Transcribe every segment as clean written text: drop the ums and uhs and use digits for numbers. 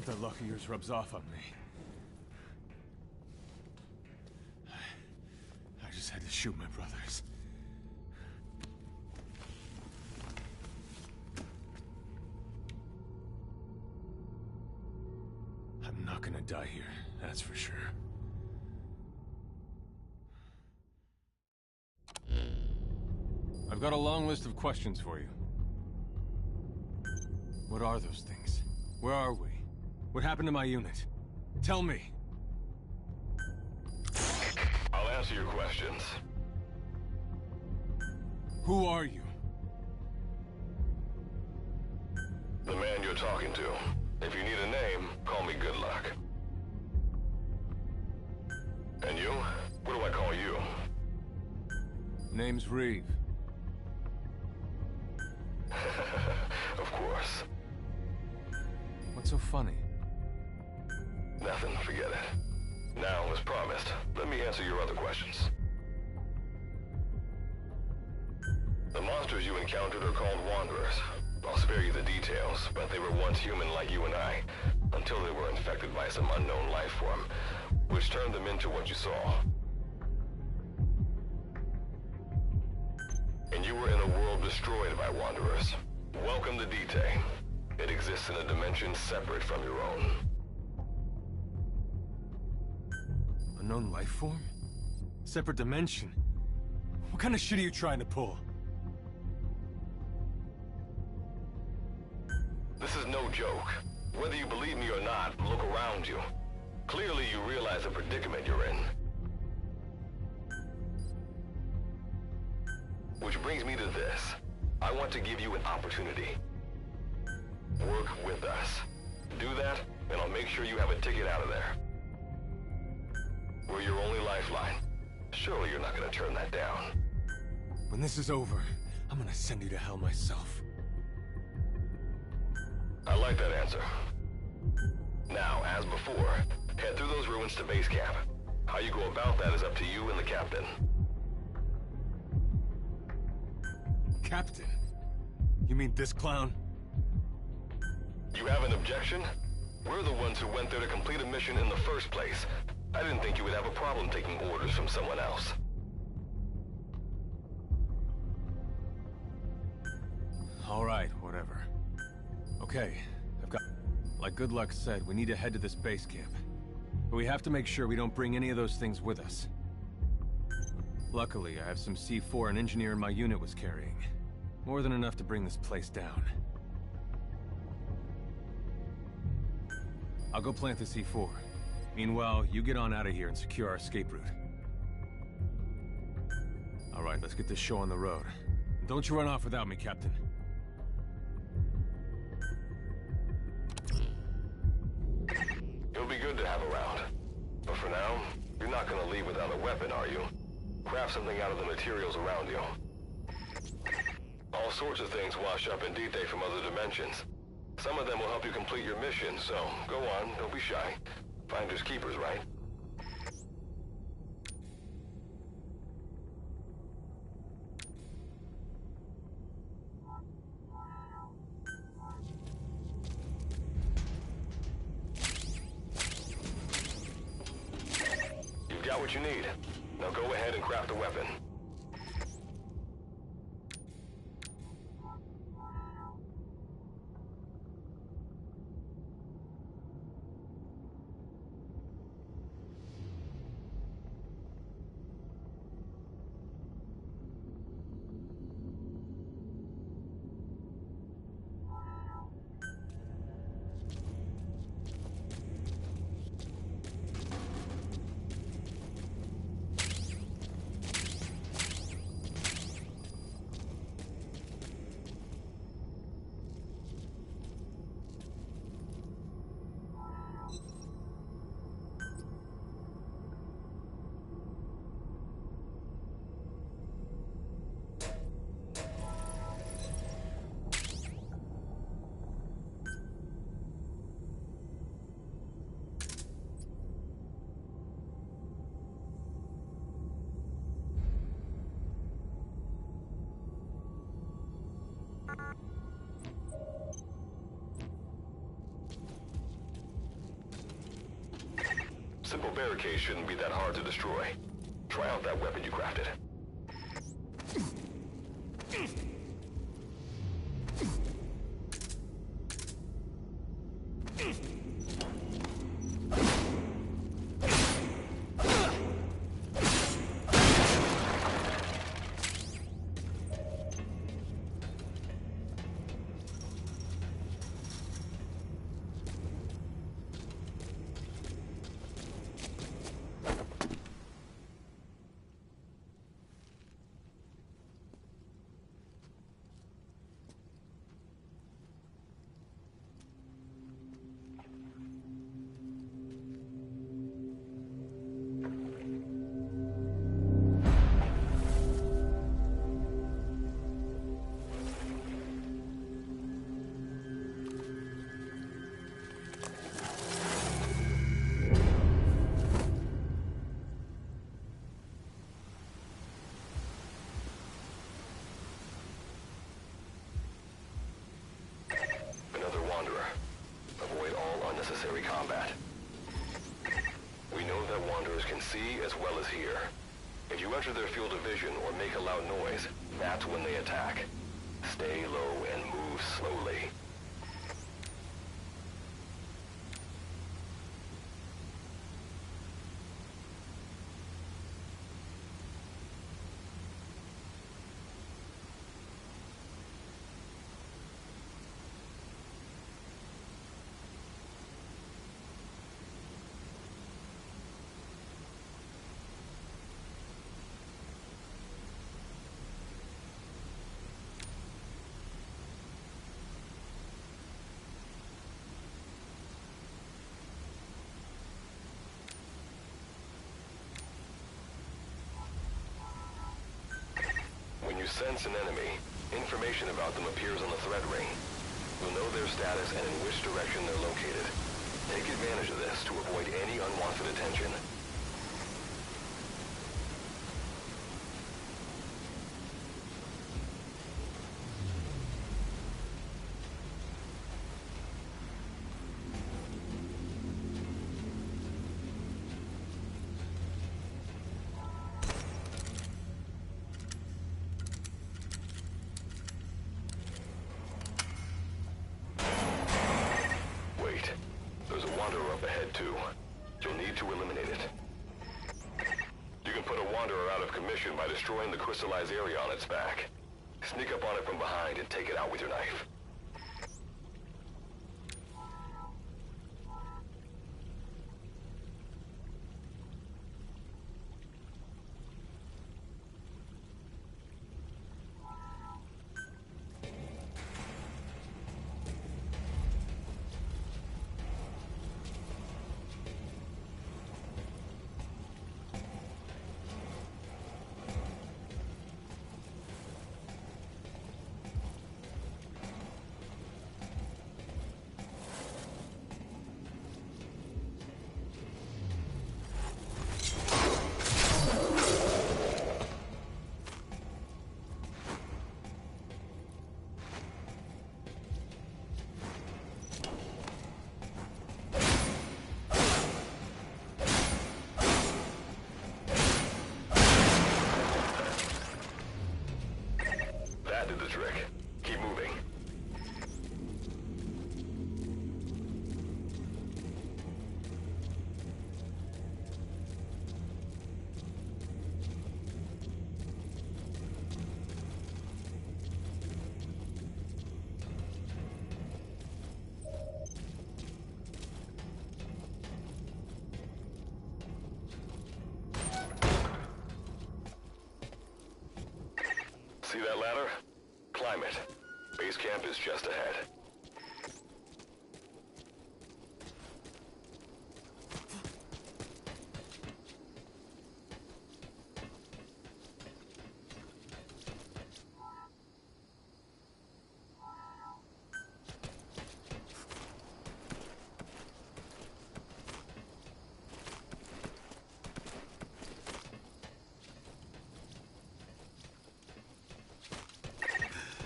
that luck of yours rubs off on me. I just had to shoot my brothers. I'm not gonna die here, that's for sure. I've got a long list of questions for you. What are those things? Where are we? What happened to my unit? Tell me! I'll answer your questions. Who are you? The man you're talking to. If you need a name, call me Good Luck. And you? What do I call you? Name's Reeve. Of course. What's so funny? Nothing, forget it. Now, as promised, let me answer your other questions. The monsters you encountered are called Wanderers. I'll spare you the details, but they were once human like you and I, until they were infected by some unknown life form, which turned them into what you saw. And you were in a world destroyed by Wanderers. Welcome to Dite. It exists in a dimension separate from your own. Unknown life form? Separate dimension? What kind of shit are you trying to pull? This is no joke. Whether you believe me or not, look around you. Clearly you realize the predicament you're in. Which brings me to this. I want to give you an opportunity. Work with us. Do that, and I'll make sure you have a ticket out of there. We're your only lifeline. Surely you're not gonna turn that down. When this is over, I'm gonna send you to hell myself. I like that answer. Now, as before, head through those ruins to base camp. How you go about that is up to you and the captain. Captain? You mean this clown? You have an objection? We're the ones who went there to complete a mission in the first place. I didn't think you would have a problem taking orders from someone else. All right, whatever. Okay, I've got... Like Good Luck said, we need to head to this base camp. But we have to make sure we don't bring any of those things with us. Luckily, I have some C4 an engineer in my unit was carrying. More than enough to bring this place down. I'll go plant the C4. Meanwhile, you get on out of here and secure our escape route. All right, let's get this show on the road. Don't you run off without me, Captain. It'll be good to have around. But for now, you're not gonna leave without a weapon, are you? Craft something out of the materials around you. All sorts of things wash up in Dite from other dimensions. Some of them will help you complete your mission, so go on, don't be shy. Finders keepers, right? You've got what you need. Now go ahead and craft a weapon. simple barricade shouldn't be that hard to destroy. Try out that weapon you crafted. Unnecessary combat. We know that Wanderers can see as well as hear. If you enter their field of vision or make a loud noise, that's when they attack. Stay low and move slowly. When you sense an enemy, information about them appears on the threat ring. You'll know their status and in which direction they're located. Take advantage of this to avoid any unwanted attention. Up ahead too. You'll need to eliminate it. You can put a Wanderer out of commission by destroying the crystallized area on its back. Sneak up on it from behind and take it out with your knife. That did the trick. Keep moving. See that ladder? Climb it. Base camp is just ahead.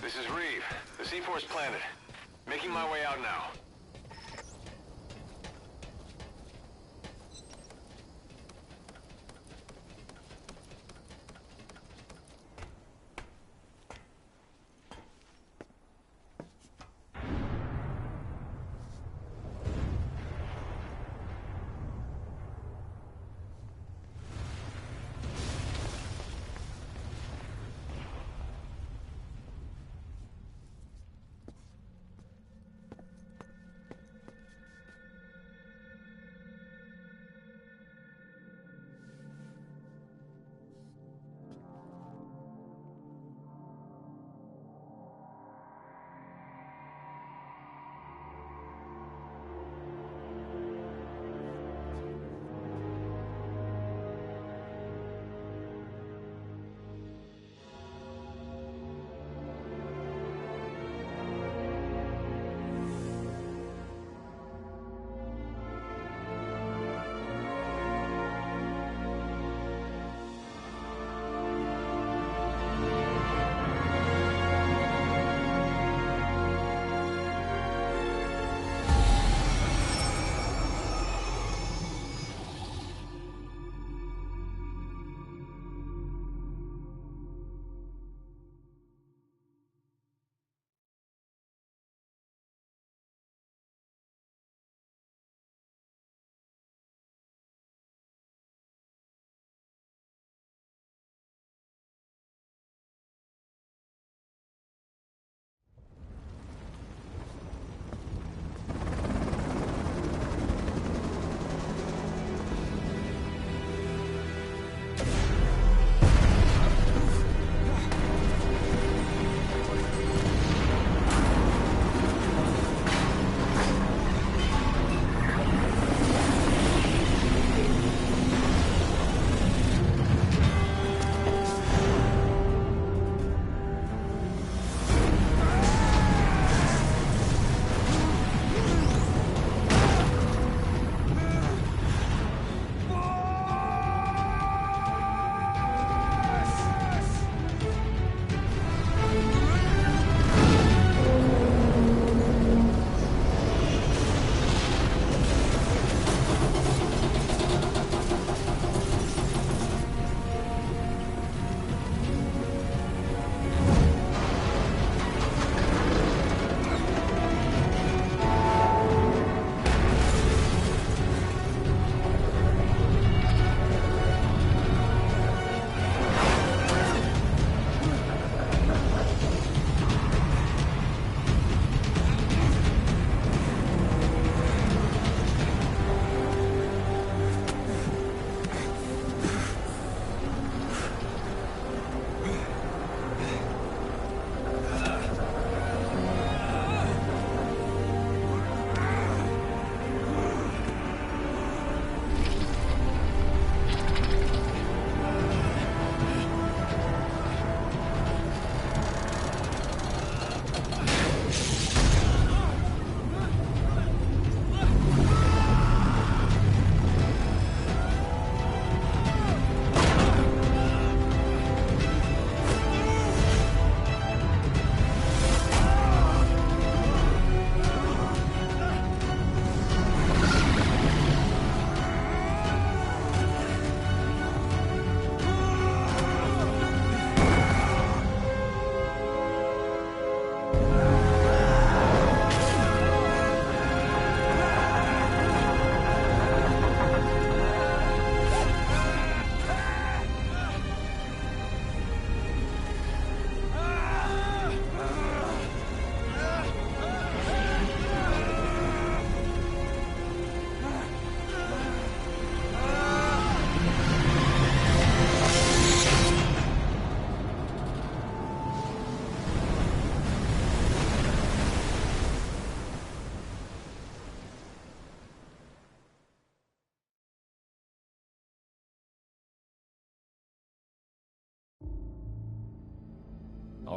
This is Reeve, the C-Force planet. Making my way out now.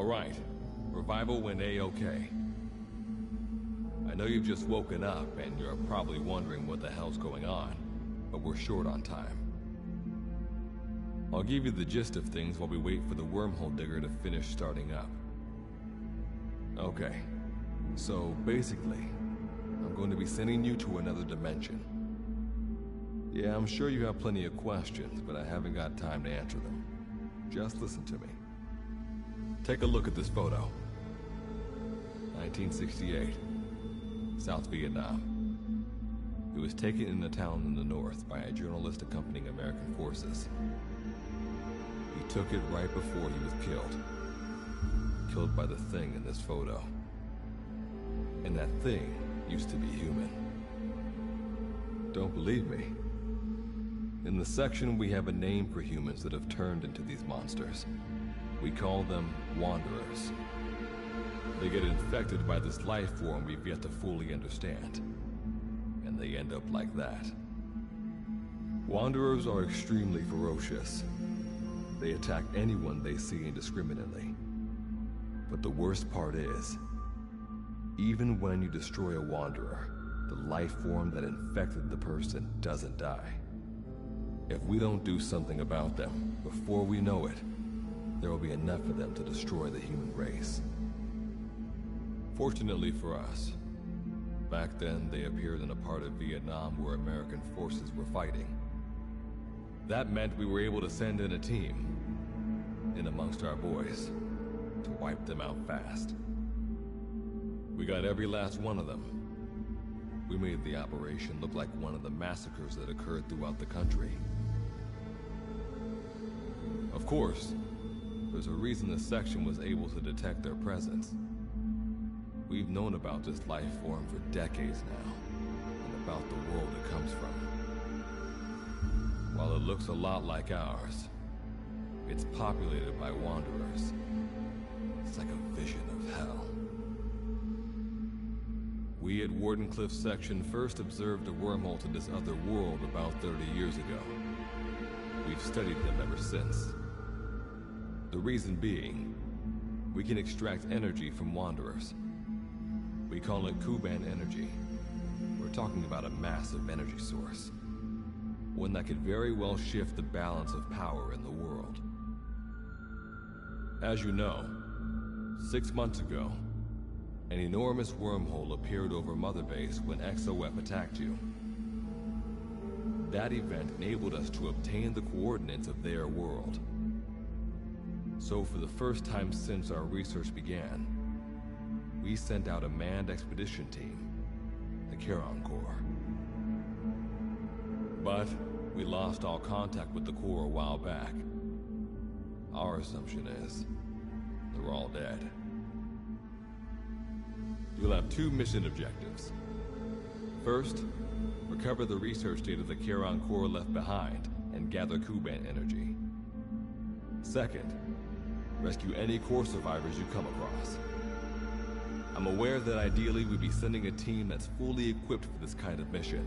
All right. Revival went A-okay. I know you've just woken up and you're probably wondering what the hell's going on, but we're short on time. I'll give you the gist of things while we wait for the wormhole digger to finish starting up. Okay, so basically, I'm going to be sending you to another dimension. Yeah, I'm sure you have plenty of questions, but I haven't got time to answer them. Just listen to me. Take a look at this photo. 1968, South Vietnam. It was taken in a town in the north by a journalist accompanying American forces. He took it right before he was killed. Killed by the thing in this photo. And that thing used to be human. Don't believe me? In the section, we have a name for humans that have turned into these monsters. We call them Wanderers. They get infected by this life form we've yet to fully understand. And they end up like that. Wanderers are extremely ferocious. They attack anyone they see indiscriminately. But the worst part is, even when you destroy a Wanderer, the life form that infected the person doesn't die. If we don't do something about them, before we know it, there will be enough of them to destroy the human race. Fortunately for us, back then they appeared in a part of Vietnam where American forces were fighting. That meant we were able to send in a team, in amongst our boys, to wipe them out fast. We got every last one of them. We made the operation look like one of the massacres that occurred throughout the country. Of course, there's a reason the section was able to detect their presence. We've known about this life form for decades now, and about the world it comes from. While it looks a lot like ours, it's populated by Wanderers. It's like a vision of hell. We at Wardenclyffe section first observed a wormhole to this other world about 30 years ago. We've studied them ever since. The reason being, we can extract energy from Wanderers. We call it Kuban energy. We're talking about a massive energy source. One that could very well shift the balance of power in the world. As you know, 6 months ago, an enormous wormhole appeared over Mother Base when XOF attacked you. That event enabled us to obtain the coordinates of their world. So for the first time since our research began, we sent out a manned expedition team, the Charon Corps. But we lost all contact with the Corps a while back. Our assumption is they're all dead. You'll have 2 mission objectives. First, recover the research data the Charon Corps left behind and gather Kuban energy. Second, rescue any Corps survivors you come across. I'm aware that ideally we'd be sending a team that's fully equipped for this kind of mission,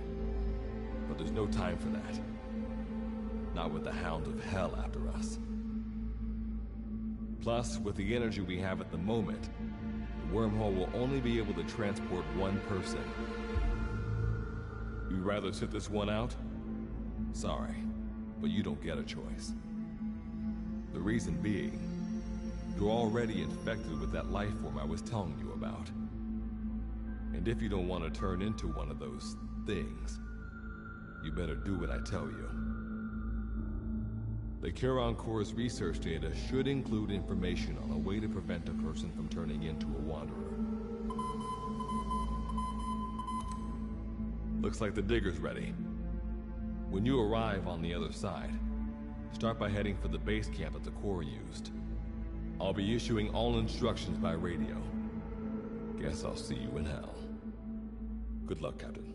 but there's no time for that. Not with the Hound of Hell after us. Plus, with the energy we have at the moment, the wormhole will only be able to transport one person. You'd rather sit this one out? Sorry, but you don't get a choice. The reason being, you're already infected with that life form I was telling you about. And if you don't want to turn into one of those things, you better do what I tell you. The Charon Corps' research data should include information on a way to prevent a person from turning into a Wanderer. Looks like the digger's ready. When you arrive on the other side, start by heading for the base camp that the Corps used. I'll be issuing all instructions by radio. Guess I'll see you in hell. Good luck, Captain.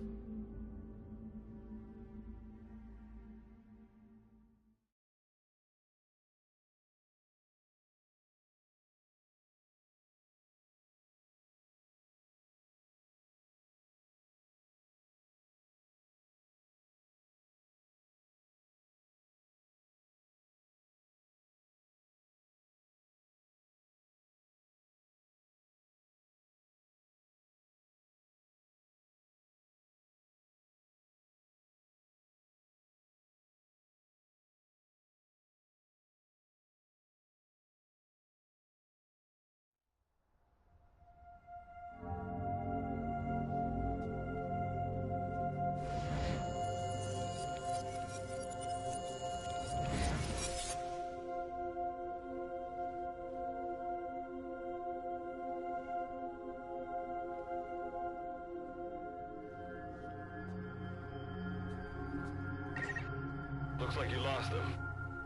Looks like you lost them.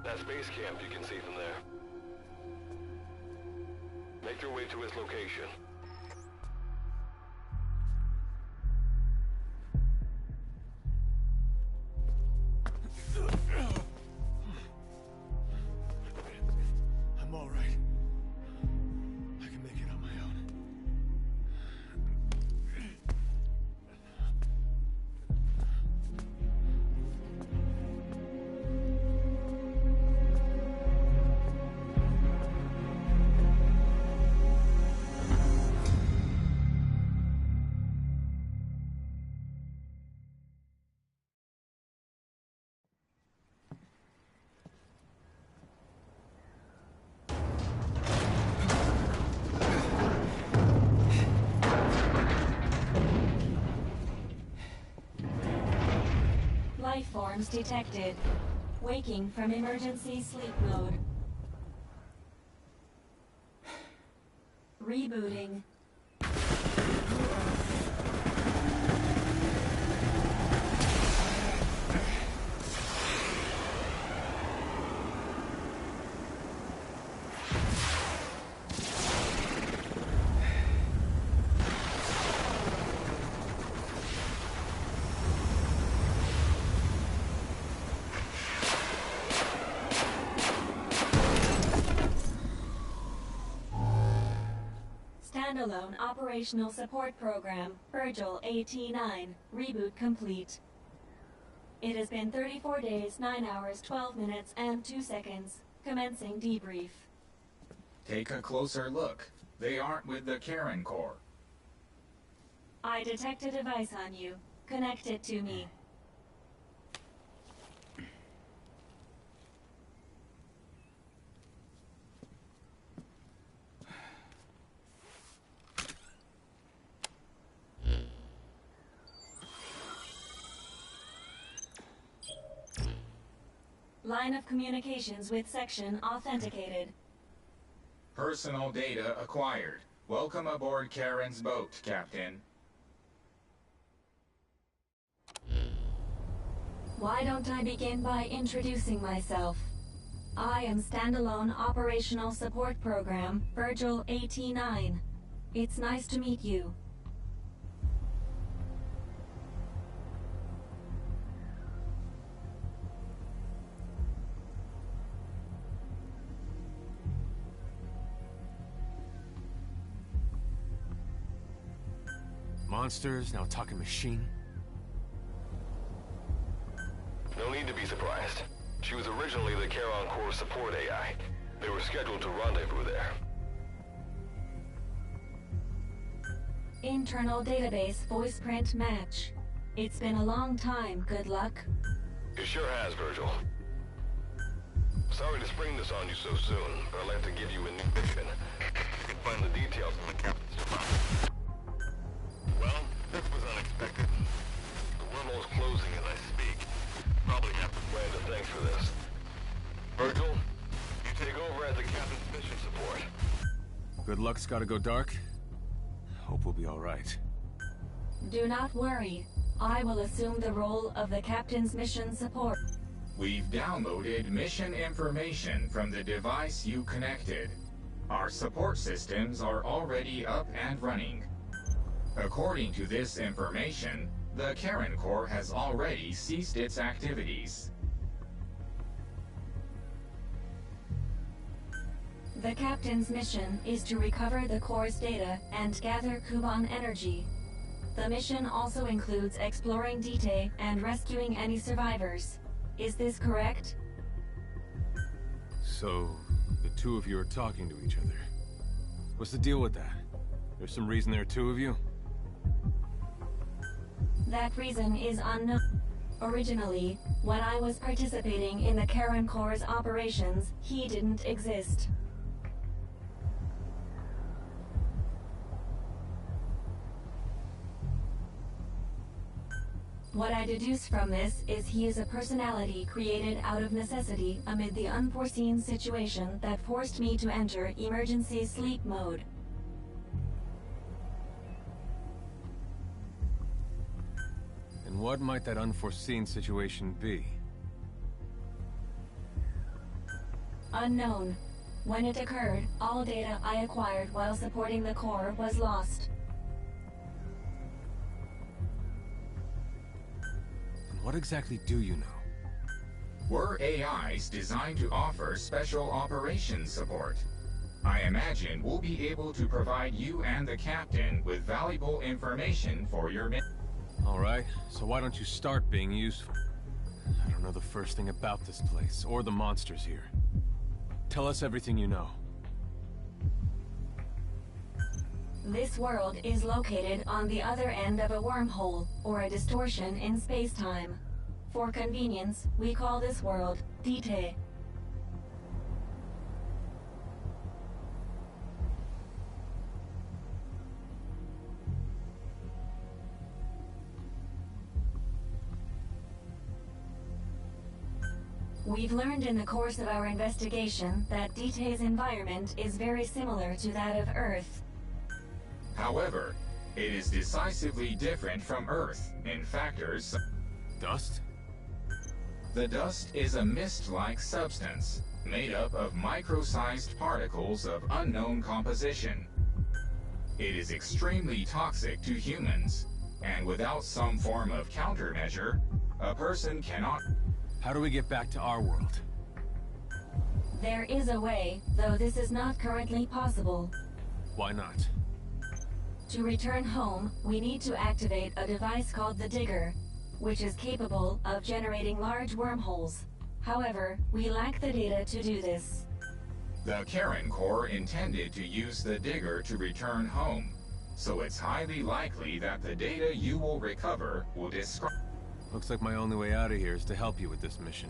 That's base camp you can see from there. Make your way to his location. I'm all right. I can make it on my own. Life forms detected. Waking from emergency sleep mode. Rebooting. Standalone Operational Support Program, Virgil AT9, reboot complete. It has been 34 days, 9 hours, 12 minutes, and 2 seconds. Commencing debrief. Take a closer look. They aren't with the Karen Corps. I detect a device on you. Connect it to me. Line of communications with section authenticated. Personal data acquired. Welcome aboard Karen's boat, Captain. Why don't I begin by introducing myself? I am Standalone Operational Support Program, Virgil AT9. It's nice to meet you. Monsters, now talking machine. No need to be surprised. She was originally the Charon Corps support AI. They were scheduled to rendezvous there. Internal database voice print match. It's been a long time, good luck. It sure has, Virgil. Sorry to spring this on you so soon, but I'd like to give you a new mission. You can find the details in the captain's file. Well, this was unexpected. The wormhole's closing as I speak. Probably have to plan to thanks for this. Virgil, you take over as the captain's mission support. Good luck's gotta go dark. Hope we'll be all right. Do not worry. I will assume the role of the captain's mission support. We've downloaded mission information from the device you connected. Our support systems are already up and running. According to this information, the Karen Corps has already ceased its activities. The captain's mission is to recover the Corps' data and gather Kuban energy. The mission also includes exploring Dite and rescuing any survivors. Is this correct? So, the two of you are talking to each other. What's the deal with that? There's some reason there are two of you? That reason is unknown. Originally, when I was participating in the Karen Corps' operations, he didn't exist. What I deduce from this is he is a personality created out of necessity amid the unforeseen situation that forced me to enter emergency sleep mode. And what might that unforeseen situation be? Unknown. When it occurred, all data I acquired while supporting the core was lost. And what exactly do you know? We're AIs designed to offer special operations support. I imagine we'll be able to provide you and the captain with valuable information for your mission. All right, so why don't you start being useful? I don't know the first thing about this place, or the monsters here. Tell us everything you know. This world is located on the other end of a wormhole, or a distortion in space-time. For convenience, we call this world Dite. We've learned in the course of our investigation that Dite's environment is very similar to that of Earth. However, it is decisively different from Earth in factors. Dust? The dust is a mist-like substance made up of micro-sized particles of unknown composition. It is extremely toxic to humans, and without some form of countermeasure, a person cannot... How do we get back to our world? There is a way, though this is not currently possible. Why not? To return home, we need to activate a device called the Digger, which is capable of generating large wormholes. However, we lack the data to do this. The Karen Corps intended to use the Digger to return home, so it's highly likely that the data you will recover will describe... Looks like my only way out of here is to help you with this mission.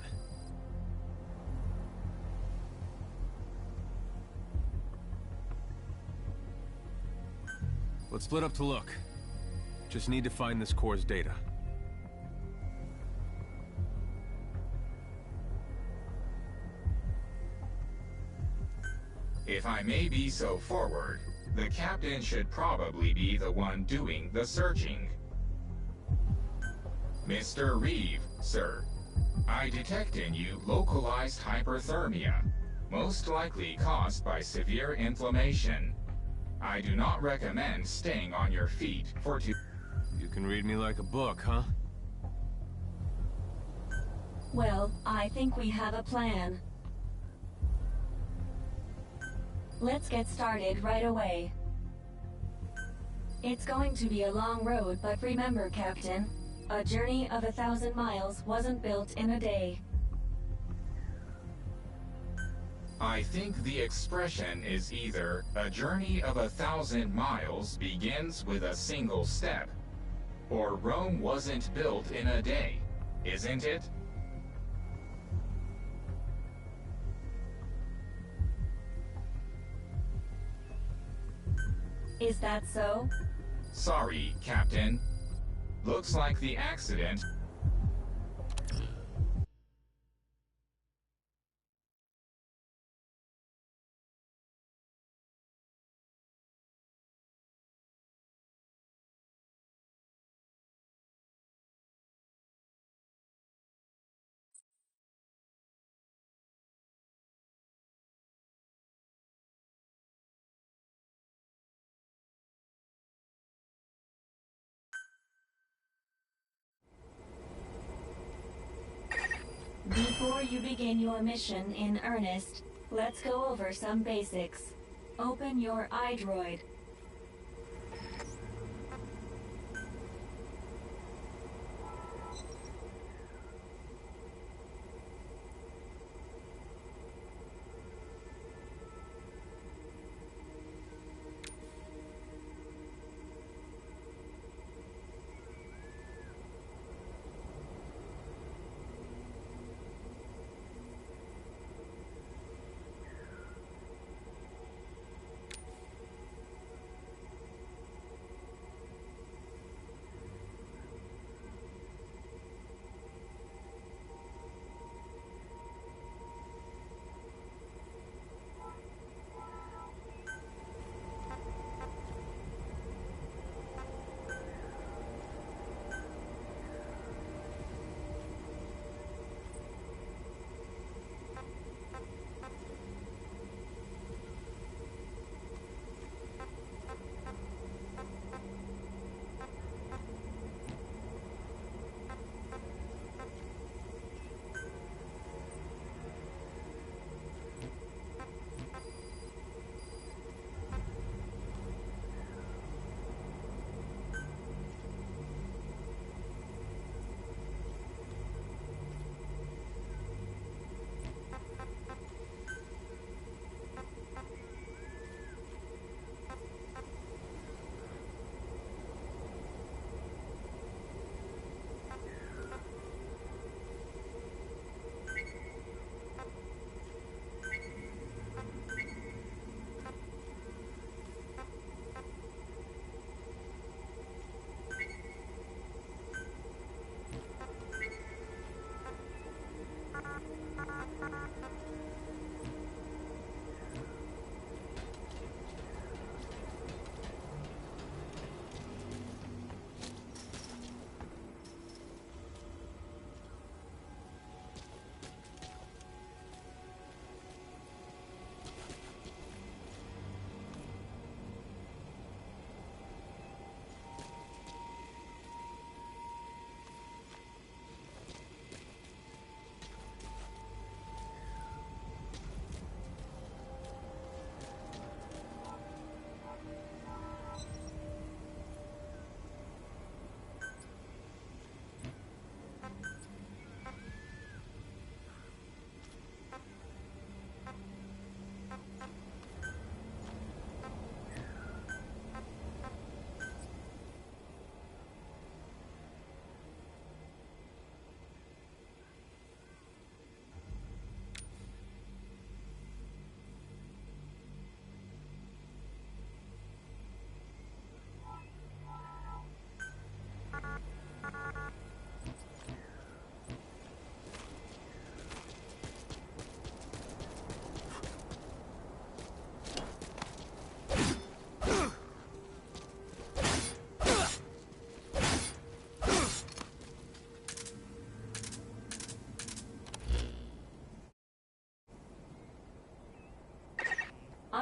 Let's split up to look. Just need to find this core's data. If I may be so forward, the captain should probably be the one doing the searching. Mr. Reeve, sir, I detect in you localized hyperthermia, most likely caused by severe inflammation. I do not recommend staying on your feet for too... You can read me like a book, huh? Well, I think we have a plan. Let's get started right away. It's going to be a long road, but remember, Captain, a journey of 1,000 miles wasn't built in a day. I think the expression is either a journey of 1,000 miles begins with a single step, or Rome wasn't built in a day, isn't it? Is that so? Sorry, Captain. Looks like the accident... Before you begin your mission in earnest, let's go over some basics. Open your iDroid.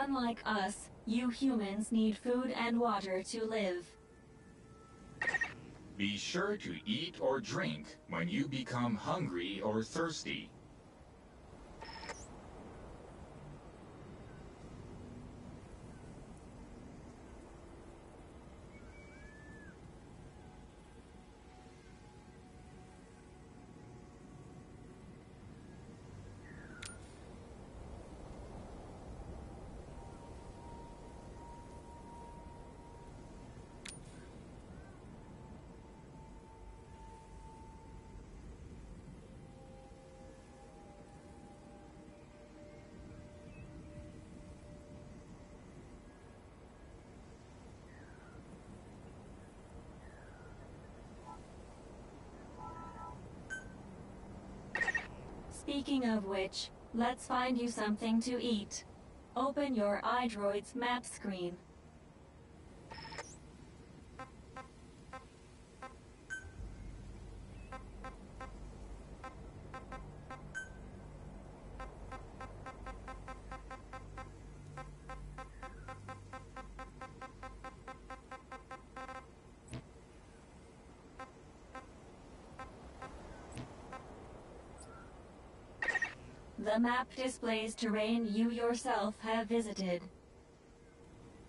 Unlike us, you humans need food and water to live. Be sure to eat or drink when you become hungry or thirsty. Speaking of which, let's find you something to eat. Open your iDroid's map screen. The map displays terrain you yourself have visited.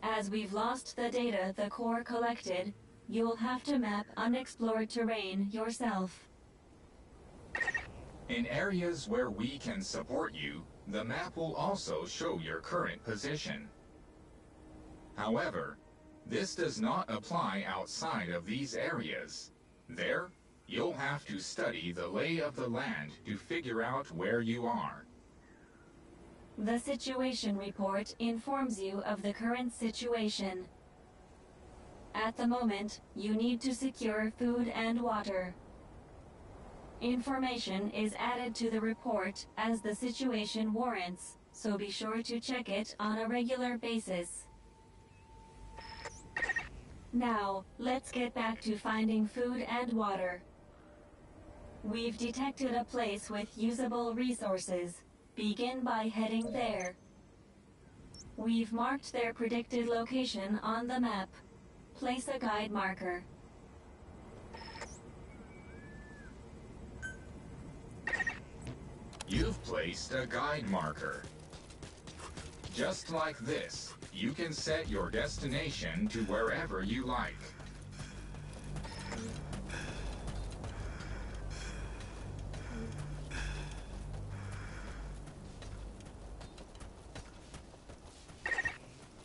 As we've lost the data the core collected, you'll have to map unexplored terrain yourself. In areas where we can support you, the map will also show your current position. However, this does not apply outside of these areas. There, you'll have to study the lay of the land to figure out where you are. The situation report informs you of the current situation. At the moment, you need to secure food and water. Information is added to the report as the situation warrants, so be sure to check it on a regular basis. Now, let's get back to finding food and water. We've detected a place with usable resources. Begin by heading there. We've marked their predicted location on the map. Place a guide marker. You've placed a guide marker. Just like this, you can set your destination to wherever you like.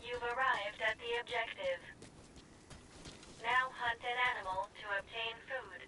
You've arrived at the objective. Now hunt an animal to obtain food.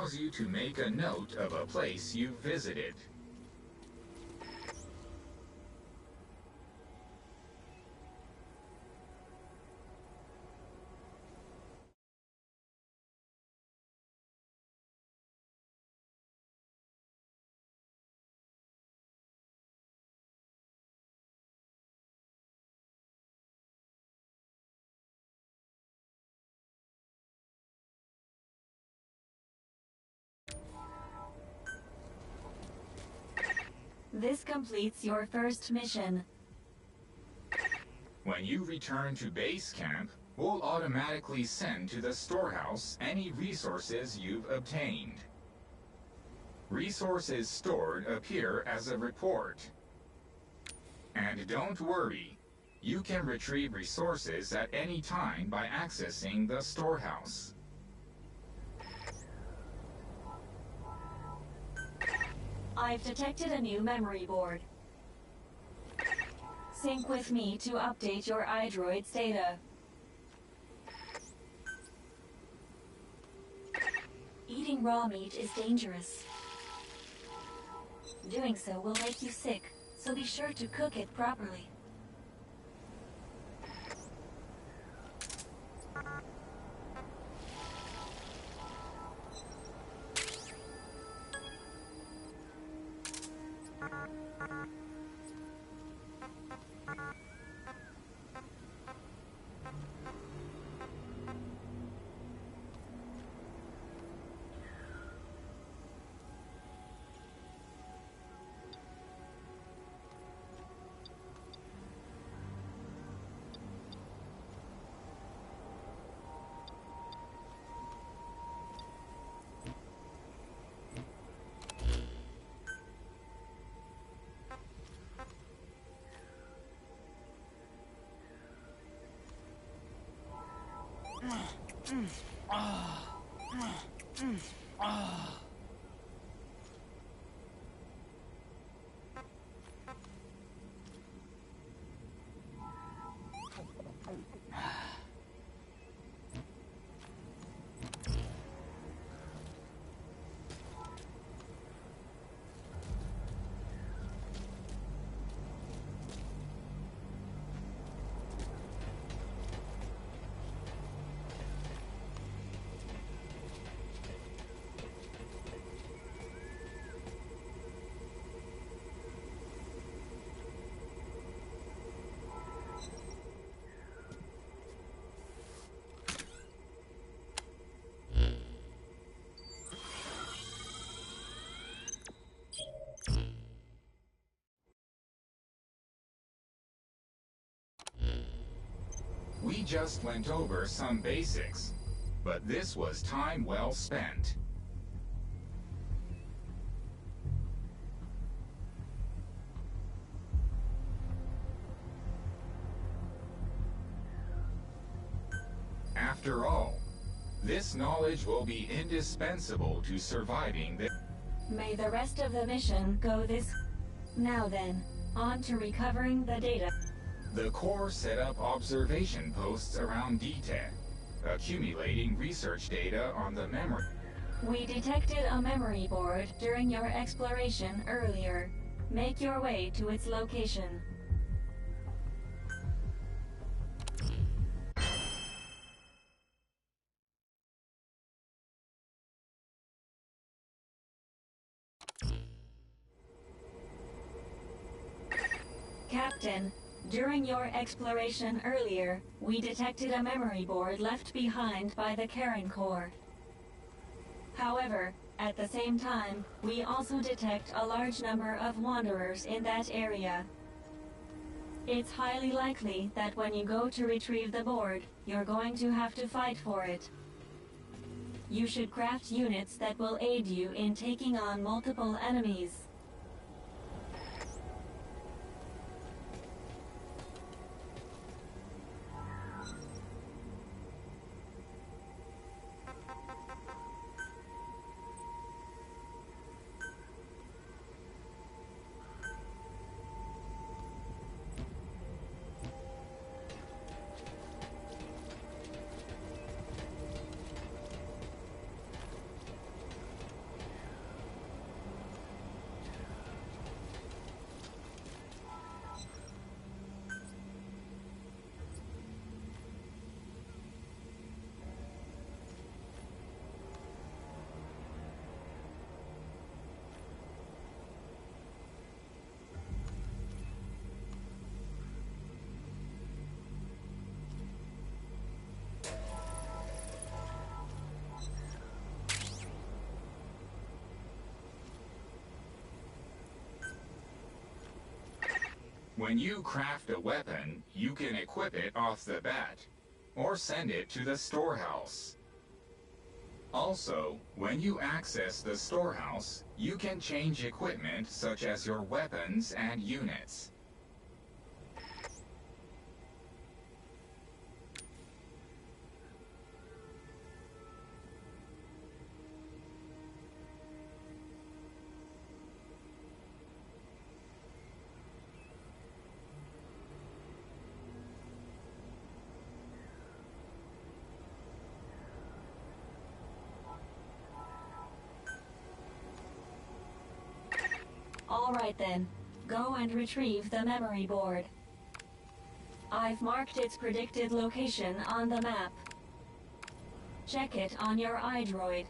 allows you to make a note of a place you visited. This completes your first mission. When you return to base camp, we'll automatically send to the storehouse any resources you've obtained. Resources stored appear as a report. And don't worry, you can retrieve resources at any time by accessing the storehouse. I've detected a new memory board. Sync with me to update your iDroid's data. Eating raw meat is dangerous. Doing so will make you sick, so be sure to cook it properly. We just went over some basics, but this was time well spent. After all, this knowledge will be indispensable to surviving the... May the rest of the mission go this... Now then, on to recovering the data. The Corps set up observation posts around DTEC, accumulating research data on the memory. We detected a memory board during your exploration earlier. Make your way to its location. Captain, during your exploration earlier, we detected a memory board left behind by the Karen Corps. However, at the same time, we also detect a large number of wanderers in that area. It's highly likely that when you go to retrieve the board, you're going to have to fight for it. You should craft units that will aid you in taking on multiple enemies. When you craft a weapon, you can equip it off the bat, or send it to the storehouse. Also, when you access the storehouse, you can change equipment such as your weapons and units. All right then, go and retrieve the memory board. I've marked its predicted location on the map. Check it on your iDroid.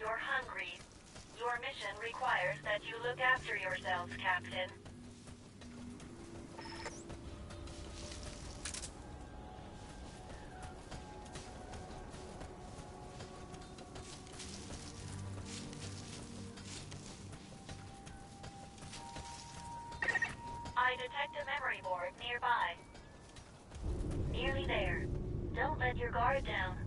you're hungry. Your mission requires that you look after yourselves, Captain. I detect a memory board nearby. Nearly there. Don't let your guard down.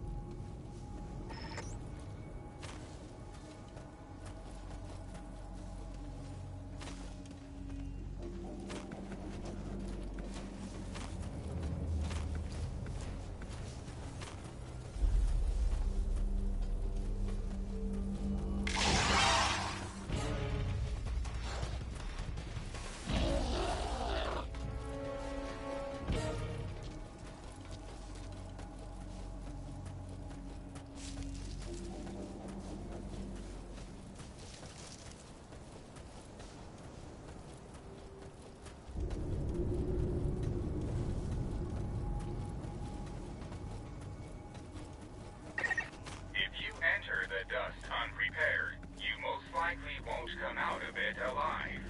The dust unprepared, you most likely won't come out of it alive.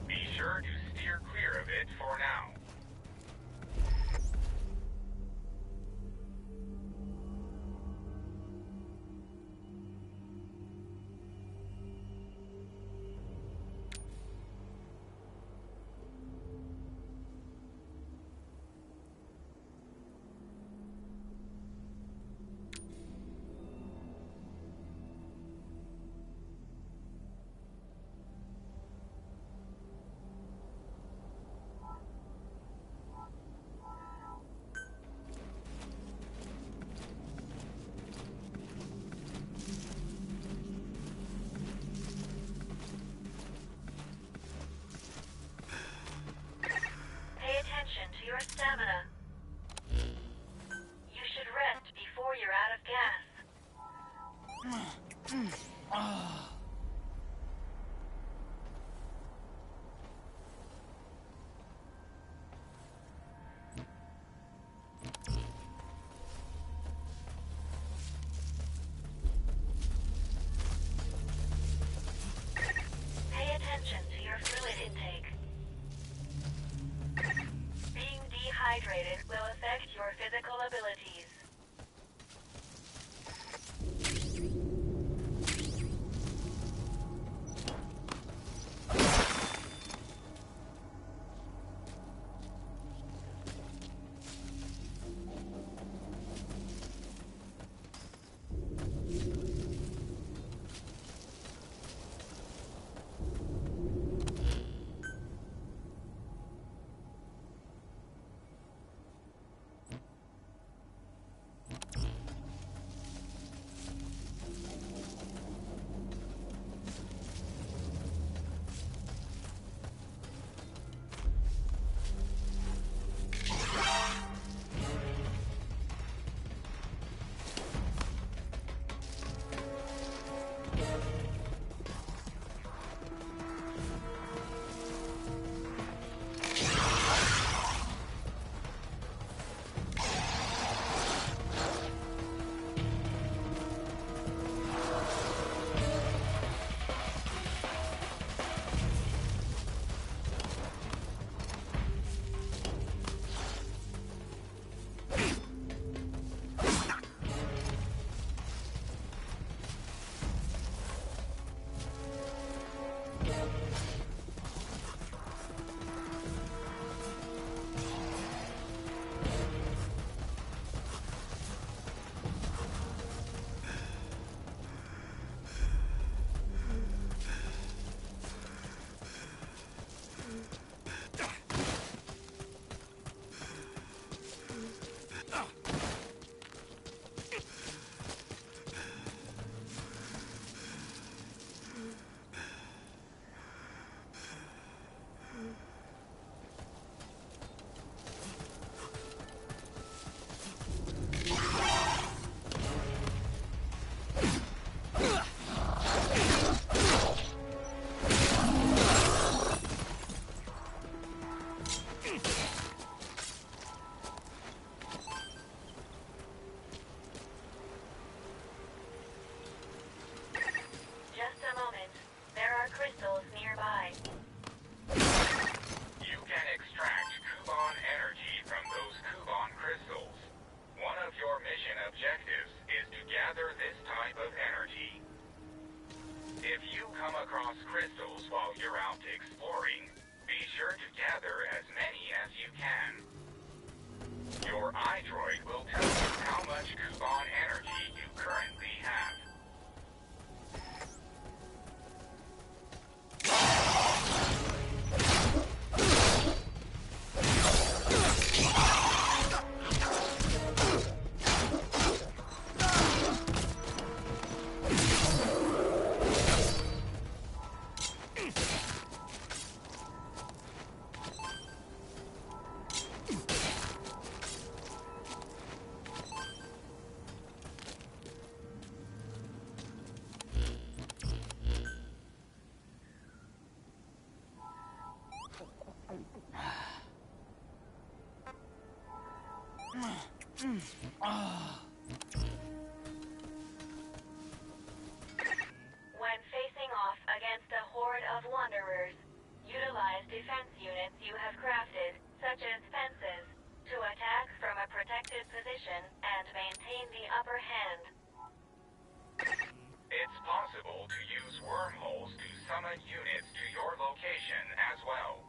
Be sure to steer clear of it for now. To your stamina. You should rest before you're out of gas. Pay attention to your fluid intake. Being dehydrated will affect your physical abilities. When facing off against a horde of wanderers, utilize defense units you have crafted, such as fences, to attack from a protected position and maintain the upper hand. It's possible to use wormholes to summon units to your location as well.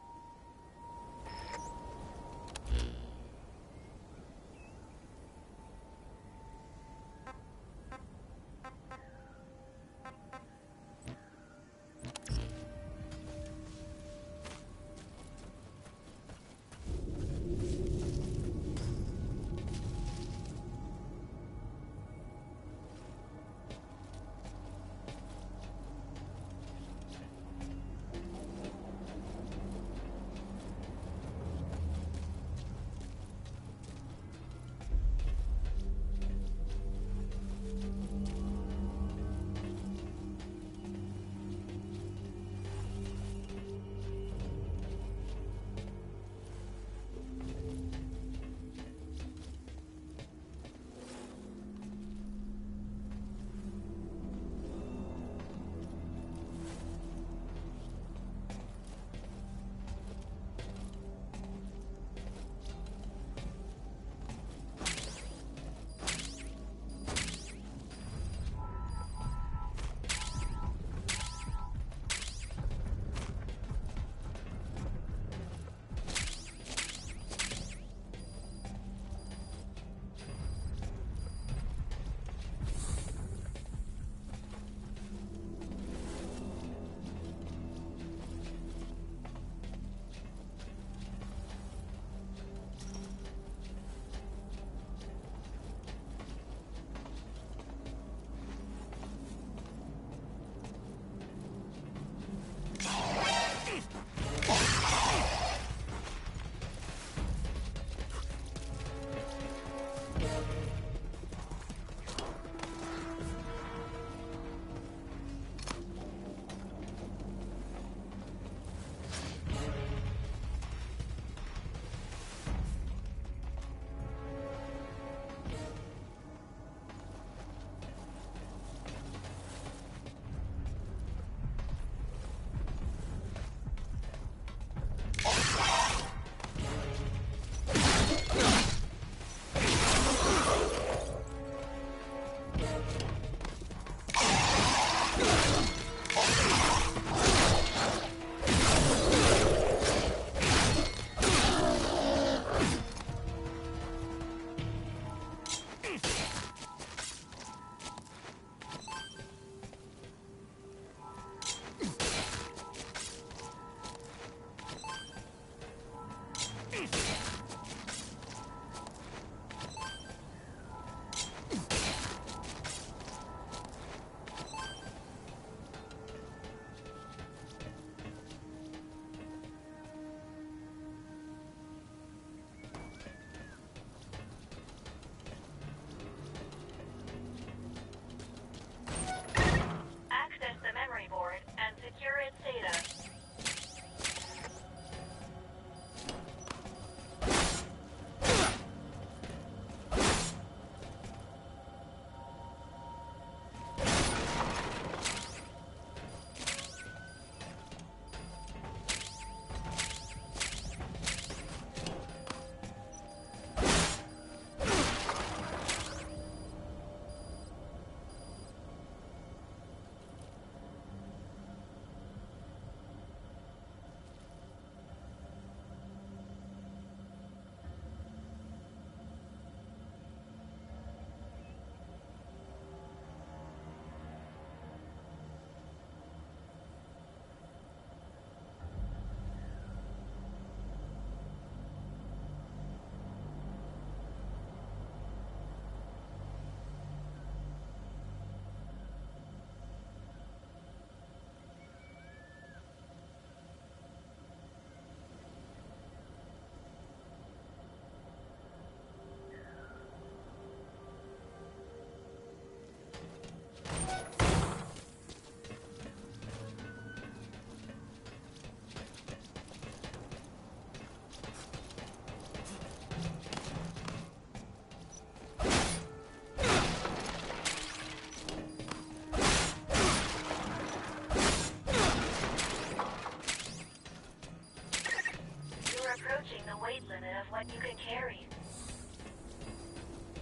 weight limit of what you can carry.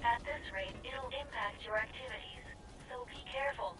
At this rate, it'll impact your activities, so be careful.